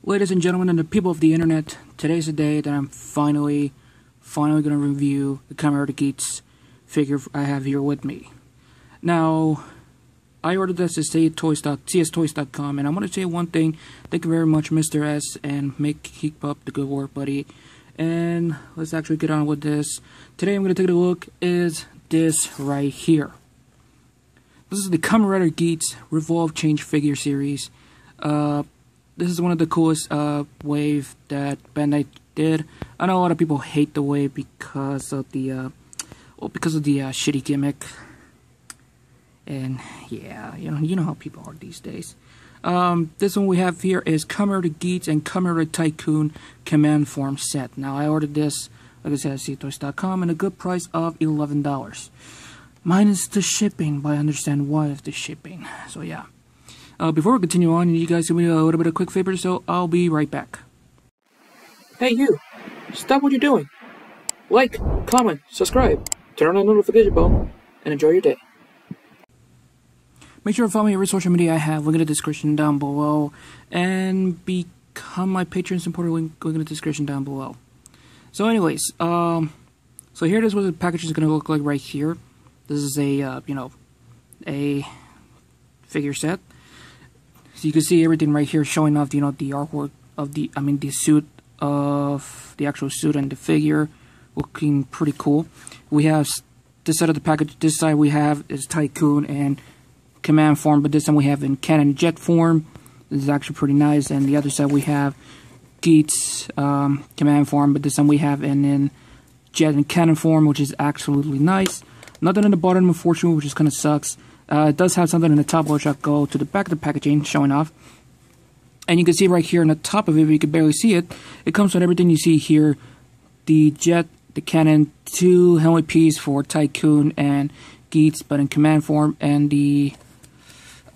Ladies and gentlemen and the people of the internet, today's the day that I'm finally going to review the Kamen Geats figure I have here with me. Now, I ordered this at cstoys.com, and I want to say one thing. Thank you very much, Mr. S, and keep up the good work, buddy. And let's actually get on with this. Today I'm going to take a look is this right here. This is the Kamen Geats Revolve Change figure series. This is one of the coolest wave that Bandai did. I know a lot of people hate the wave because of the shitty gimmick. And yeah, you know how people are these days. This one we have here is Kamen Geats and Kamen Tycoon Command Form set. Now I ordered this, like I said, at cstoys.com, and a good price of $11. Minus the shipping, but I understand why of the shipping. So yeah. Before we continue on, you guys do me a little bit of a quick favor, so I'll be right back. Hey you! Stop what you're doing! Like, comment, subscribe, turn on the notification bell, and enjoy your day. Make sure to follow me every social media I have, link in the description down below, and become my Patreon supporter, link in the description down below. So anyways, so here it is what the package is going to look like right here. This is a, a figure set. So you can see everything right here showing off, the artwork of the suit of the actual suit and the figure, looking pretty cool. We have this side of the package. This side we have is Tycoon and Command form, but this time we have in Cannon Jet form. This is actually pretty nice. And the other side we have Geats Command form, but this time we have in Jet and Cannon form, which is absolutely nice. Nothing on the bottom, unfortunately, which just kind of sucks. It does have something in the top, which I'll go to the back of the packaging, showing off. And you can see right here on the top of it, but you can barely see it. It comes with everything you see here. The Jet, the Cannon, 2 helmet piece for Tycoon and Geats, but in command form. And the,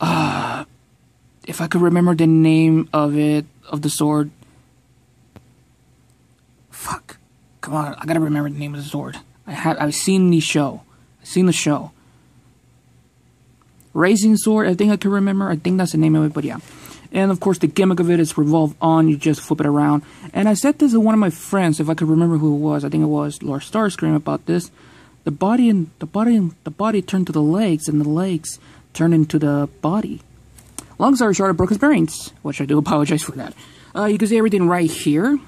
if I could remember the name of it, of the sword. Fuck. Come on, I gotta remember the name of the sword. I've seen the show. Raising Sword, I think I can remember. I think that's the name of it, but yeah. And of course, the gimmick of it is revolve on. You just flip it around. And I said this to one of my friends, if I could remember who it was. I think it was Lord Starscream about this. The body turned to the legs, and the legs turned into the body. Long story short, I broke his bearings, which I do apologize for that. You can see everything right here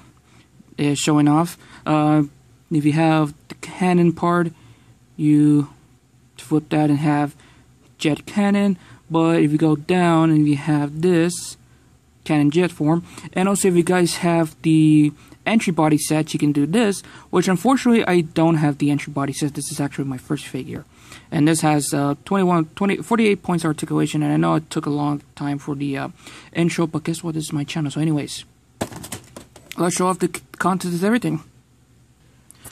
is showing off. If you have the cannon part, you flip that and have Jet Cannon, but if you go down and you have this Cannon Jet form, and also if you guys have the entry body set, you can do this, which unfortunately I don't have the entry body set. This is actually my first figure, and this has 48 points articulation, and I know it took a long time for the intro, but guess what, this is my channel. So anyways, let's show off the contents of everything.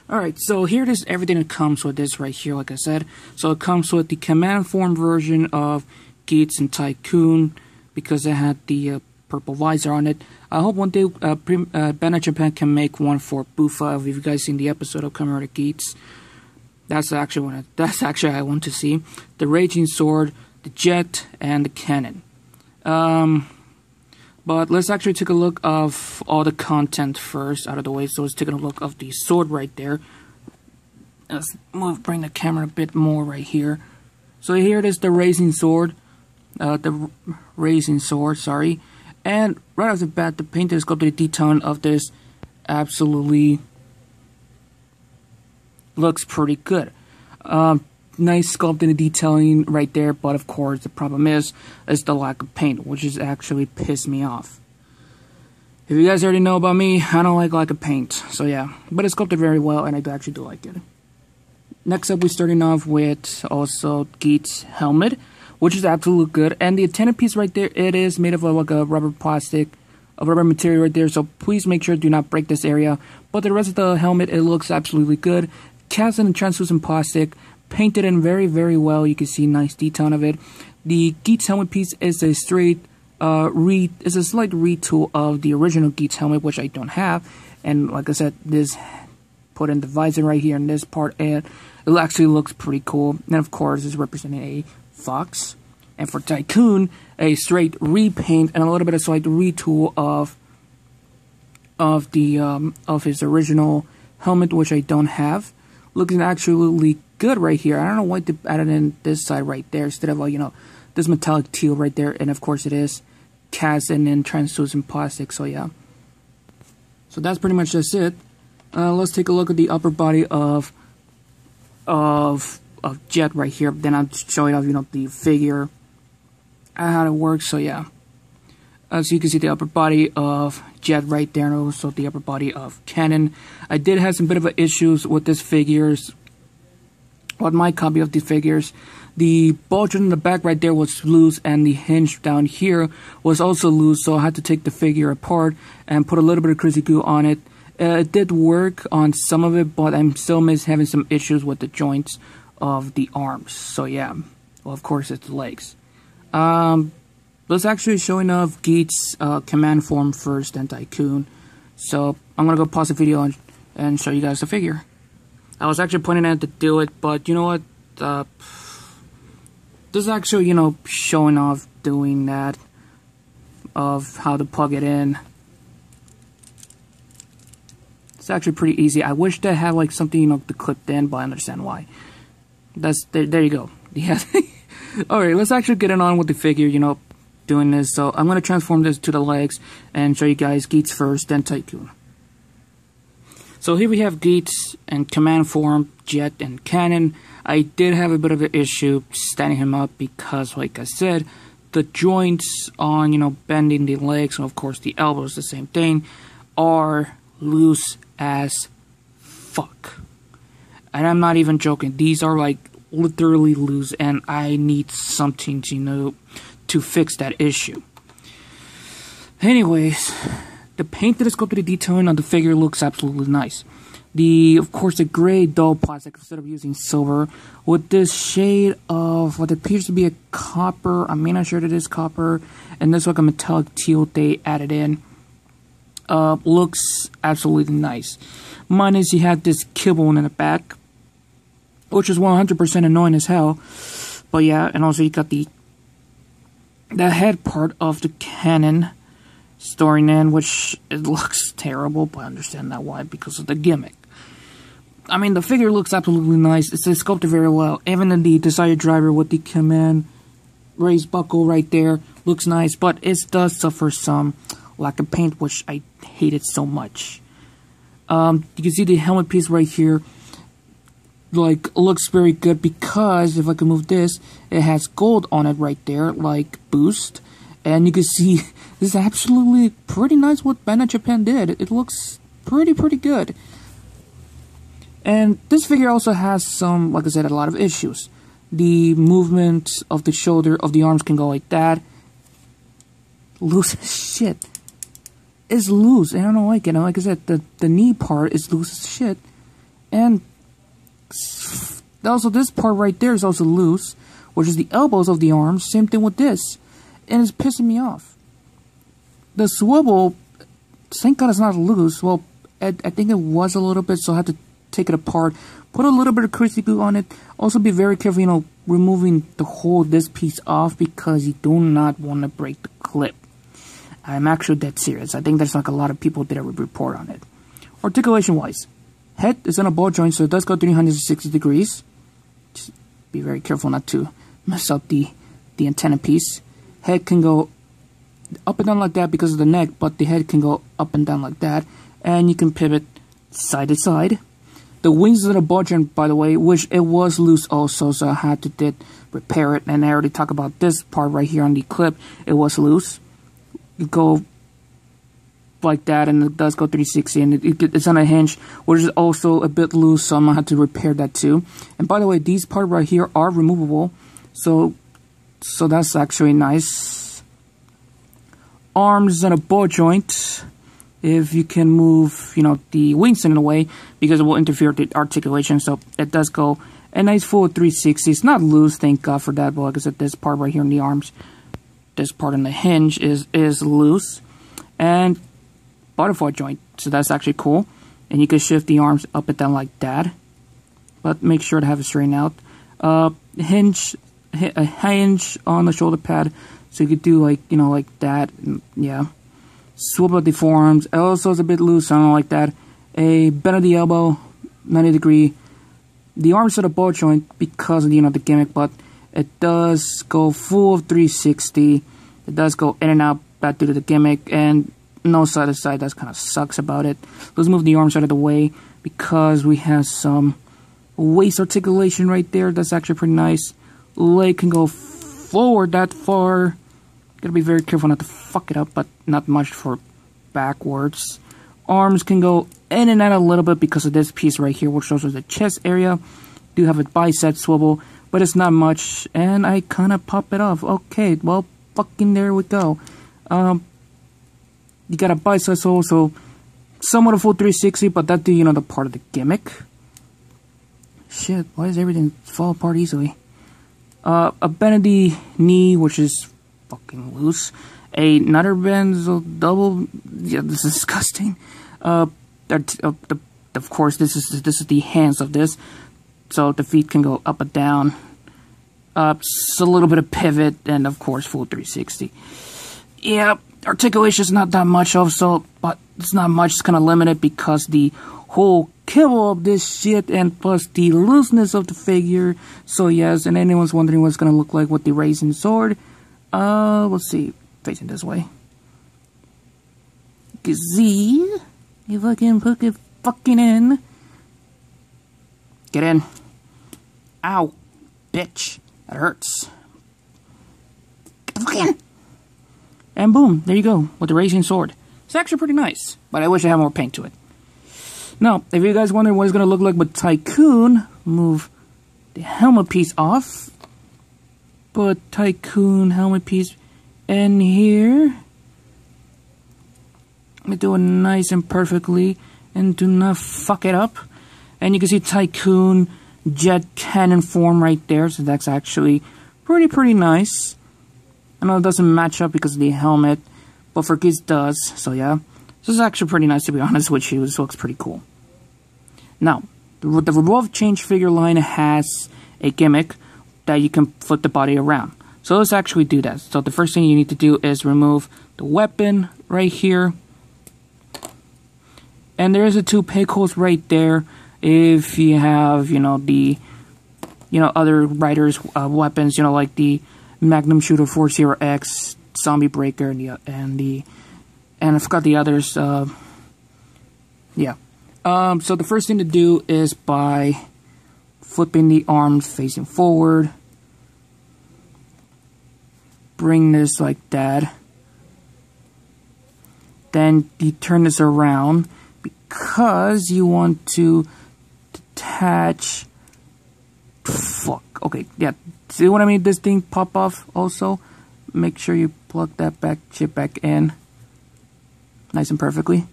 Alright, so here it is, everything that comes with this right here, like I said. So it comes with the command form version of Geats and Tycoon, because it had the purple visor on it. I hope one day Bandai Japan can make one for Bufa. If you guys seen the episode of Kamen Geats, that's actually I want to see. The Raging Sword, the Jet, and the Cannon. But let's actually take a look of all the content first out of the way. So let's take a look of the sword right there. Let's bring the camera a bit more right here. So here it is, the Raising Sword. Sorry. And right off the bat, the painted sculpted detail of this absolutely looks pretty good. Nice sculpted detailing right there, but of course the problem is the lack of paint, which is actually pissed me off. If you guys already know about me, I don't like lack of paint, so yeah, but it's sculpted very well, and I actually do like it. Next up, we're starting off with also Geats helmet, which is absolutely good, and the antenna piece right there, it is made of like a rubber material right there, so please make sure do not break this area. But the rest of the helmet, it looks absolutely good. Cast in translucent plastic, painted in very, very well. You can see nice detail of it. The Geats helmet piece is a slight retool of the original Geats helmet, which I don't have. And like I said, this put in the visor right here in this part, and it actually looks pretty cool. And of course, it's representing a fox. And for Tycoon, a straight repaint and a little bit of slight retool of of the of his original helmet, which I don't have. Looking actually good right here. I don't know why they added in this side right there instead of this metallic teal right there, and of course it is cast and in translucent plastic. So yeah, so that's pretty much just it. Let's take a look at the upper body of Jet right here. Then I'll show you the figure, how it works. So yeah, as you can see, the upper body of Jet right there, and also the upper body of Kamen. I did have some bit of issues with this figures, with my copy of the figures. The bulge in the back right there was loose, and the hinge down here was also loose, so I had to take the figure apart and put a little bit of crazy glue on it. It did work on some of it, but I'm still having some issues with the joints of the arms. So yeah, well, of course it's the legs. Let's actually showing off Geats command form first, and Tycoon. So I'm gonna go pause the video and show you guys the figure. I was actually planning to do it, but you know what? This is actually showing off doing that, of how to plug it in. It's actually pretty easy. I wish they had like something to clip in, but I understand why. There you go. Yeah. Alright, let's actually get it on with the figure, doing this. So I'm going to transform this to the legs and show you guys Geats first, then Tycoon. So here we have Geats and command form, Jet and Kamen. I did have a bit of an issue standing him up because, like I said, the joints on, bending the legs, and of course the elbows, the same thing, are loose as fuck. And I'm not even joking. These are like literally loose, and I need something to fix that issue. Anyways, the paint that is sculpted detailing on the figure looks absolutely nice. Of course, the gray dull plastic instead of using silver with this shade of what appears to be a copper. I'm not sure that it is copper, and this like a metallic teal they added in. Looks absolutely nice. Minus you have this kibble in the back, which is 100% annoying as hell. But yeah, and also you got the head part of the cannon storing in, which it looks terrible, but I understand that why, because of the gimmick. I mean, the figure looks absolutely nice. It's sculpted very well. Even in the desired driver with the Kamen raised buckle right there looks nice, but it does suffer some lack of paint, which I hate it so much. You can see the helmet piece right here, looks very good because if I can move this, it has gold on it right there, like boost, and you can see this is absolutely pretty nice what Bandai Japan did. It looks pretty good. And this figure also has some, like I said, a lot of issues. The movement of the shoulder of the arms can go like that. Loose as shit. It's loose. I don't like it. And like I said, the knee part is loose as shit. And also this part right there is also loose, which is the elbows of the arms. Same thing with this. And it's pissing me off. The swivel, thank God it's not loose. Well, I think it was a little bit, so I had to take it apart, put a little bit of crazy glue on it. Also be very careful, removing this piece off, because you do not want to break the clip. I'm actually dead serious. I think there's like a lot of people did a report on it. Articulation wise, head is on a ball joint, so it does go 360 degrees. Just be very careful not to mess up the antenna piece. Head can go up and down like that because of the neck, but the head can go up and down like that, and you can pivot side to side. The wings is in a ball joint, by the way, which it was loose also, so I had to repair it. And I already talked about this part right here on the clip. It was loose. You go like that, and it does go 360, and it's on a hinge, which is also a bit loose, so I'm gonna have to repair that too. And by the way, these parts right here are removable, so that's actually nice. Arms in a ball joint. If you can move, the wings in a way, because it will interfere with the articulation, so it does go a nice full 360. It's not loose, thank God for that, but like I said, this part right here in the arms, this part in the hinge is loose. And butterfly joint, so that's actually cool. And you can shift the arms up and down like that, but make sure to have it straightened out. A hinge on the shoulder pad, so you could do like that, and yeah. Swivel at the forearms. Also, it's a bit loose. I don't like that. A bend of the elbow, 90 degree. The arms to the ball joint because of the gimmick, but it does go full 360. It does go in and out back due to the gimmick, and no side to side. That kind of sucks about it. Let's move the arms out of the way because we have some waist articulation right there. That's actually pretty nice. Leg can go forward that far. Gotta be very careful not to fuck it up, but not much for backwards. Arms can go in and out a little bit because of this piece right here, which shows us the chest area. Do have a bicep swivel, but it's not much, and I kind of pop it off. Okay, well, fucking there we go. You got a bicep swivel, so somewhat a full 360, but that do, the part of the gimmick. Shit, why does everything fall apart easily? A bend of the knee, which is fucking loose. Another bend, so double. Yeah, this is disgusting. Of course, this is the hands of this, so the feet can go up and down. Just a little bit of pivot, and of course, full 360. Yeah, articulation is not that much also, but it's not much. It's kind of limited because the whole kibble of this shit, and plus the looseness of the figure. So yes, and anyone's wondering what it's gonna look like with the raising sword. Let's see, facing this way. See if I can put it fucking in. Get in. Ow, bitch, that hurts. Get the fuck in. And boom, there you go with the raising sword. It's actually pretty nice, but I wish I had more paint to it. Now, if you guys wonder what it's going to look like with Tycoon, move the helmet piece off. Put Tycoon helmet piece in here. Do it nice and perfectly, and do not fuck it up. And you can see Tycoon jet cannon form right there, so that's actually pretty nice. I know it doesn't match up because of the helmet, but for Geats does, so yeah. This is actually pretty nice, to be honest with you. This looks pretty cool. Now, the Revolve Change figure line has a gimmick that you can flip the body around. So let's actually do that. So the first thing you need to do is remove the weapon right here. And there is a 2 peg holes right there if you have, the, other riders' weapons, like the Magnum Shooter 40X, Zombie Breaker, and I forgot the others. Yeah. So the first thing to do is by flipping the arms facing forward. Bring this like that. Then you turn this around because you want to detach. Fuck. Okay, yeah. See what I mean? This thing pop off also. Make sure you plug that shit back in. Nice and perfectly.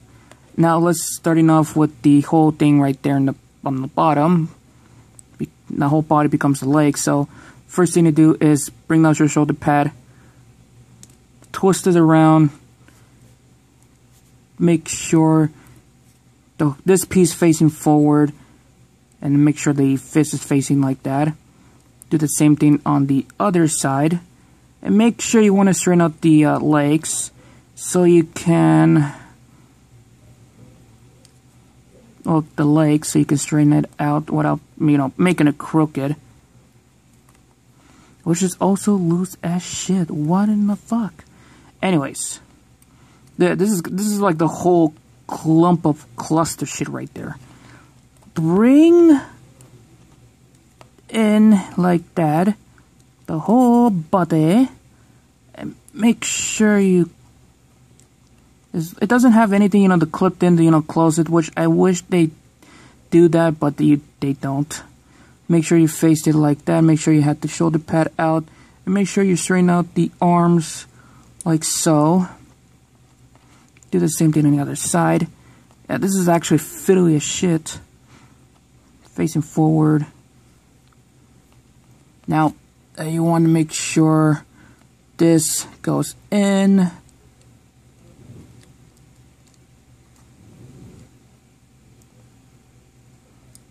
Now let's starting off with the whole thing right there on the bottom. The whole body becomes the leg. So first thing to do is bring out your shoulder pad. Twist it around. Make sure this piece facing forward, and make sure the fist is facing like that. Do the same thing on the other side, and make sure you want to straighten out the legs so you can. Well, the legs, so you can straighten it out without, making it crooked. Which is also loose as shit. What in the fuck? Anyways, this is like the whole clump of cluster shit right there. Bring in like that the whole body, and make sure you. It doesn't have anything, to clip in to, close it, which I wish they do that, but they don't. Make sure you face it like that. Make sure you have the shoulder pad out, and make sure you straighten out the arms like so. Do the same thing on the other side. Yeah, this is actually fiddly as shit. Facing forward. Now, you want to make sure this goes in.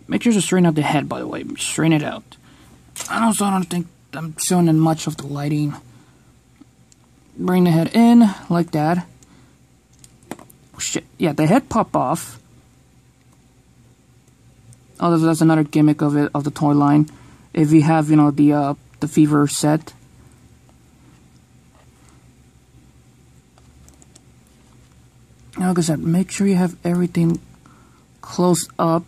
Make sure to straighten out the head, by the way. Straighten it out. I don't think I'm showing in much of the lighting. Bring the head in, like that. yeah, the head pop off. Oh, that's another gimmick of it, of the toy line. If you have, you know, the fever set. Now, like I said, make sure you have everything close up.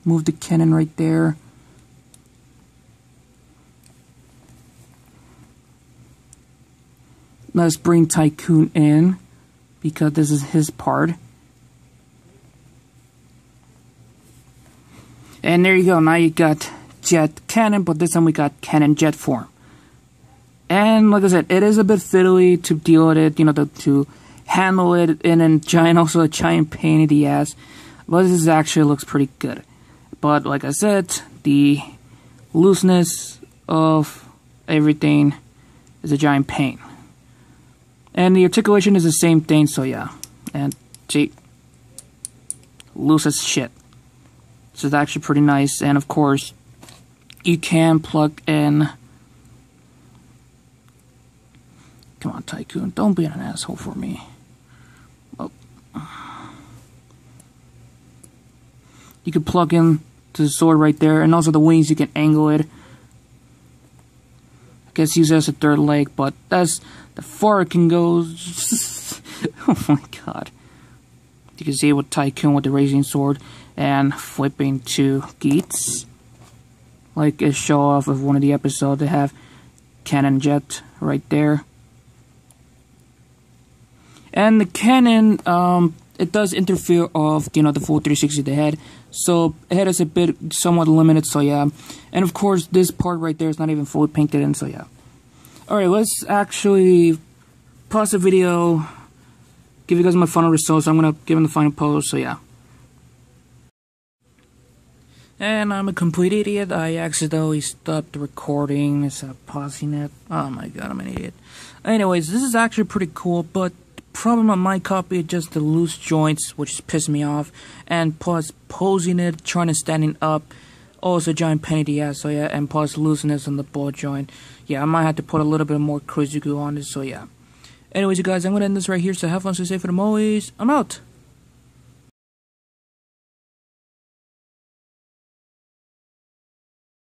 Move the cannon right there. Let's bring Tycoon in, because this is his part. And there you go, now you got Jet Cannon, but this time we got Cannon Jet form. And like I said, it is a bit fiddly to deal with it, you know, to handle it, and then also a giant pain in the ass. But this actually looks pretty good. But like I said, the looseness of everything is a giant pain. And the articulation is the same thing, so yeah. And see, loose as shit. So it's actually pretty nice. And of course, you can plug in. Come on, Tycoon, don't be an asshole for me. Oh. You can plug in to the sword right there, and also the wings, you can angle it. I guess use it as a third leg, but that's the far it can go. Oh my god. You can see with Tycoon with the raising sword and flipping to Geats. Like a show off of one of the episodes, they have Cannon Jet right there. And the cannon, it does interfere of, you know, the full 360 of the head. So the head is a bit somewhat limited, so yeah. And of course, this part right there is not even fully painted in, so yeah. Alright, let's actually pause the video, give you guys my final results. I'm gonna give them the final pose, so yeah. And I'm a complete idiot. I accidentally stopped the recording instead of pausing it. Oh my god, I'm an idiot. Anyways, this is actually pretty cool, but the problem on my copy is just the loose joints, which is pissing me off. And plus posing it, trying to stand it up, also giant pain in the ass, so yeah. And plus looseness on the ball joint. Yeah, I might have to put a little bit more crazy glue on this, so yeah. Anyways, you guys, I'm gonna end this right here, so have fun, stay safe, and I'm always, I'm out.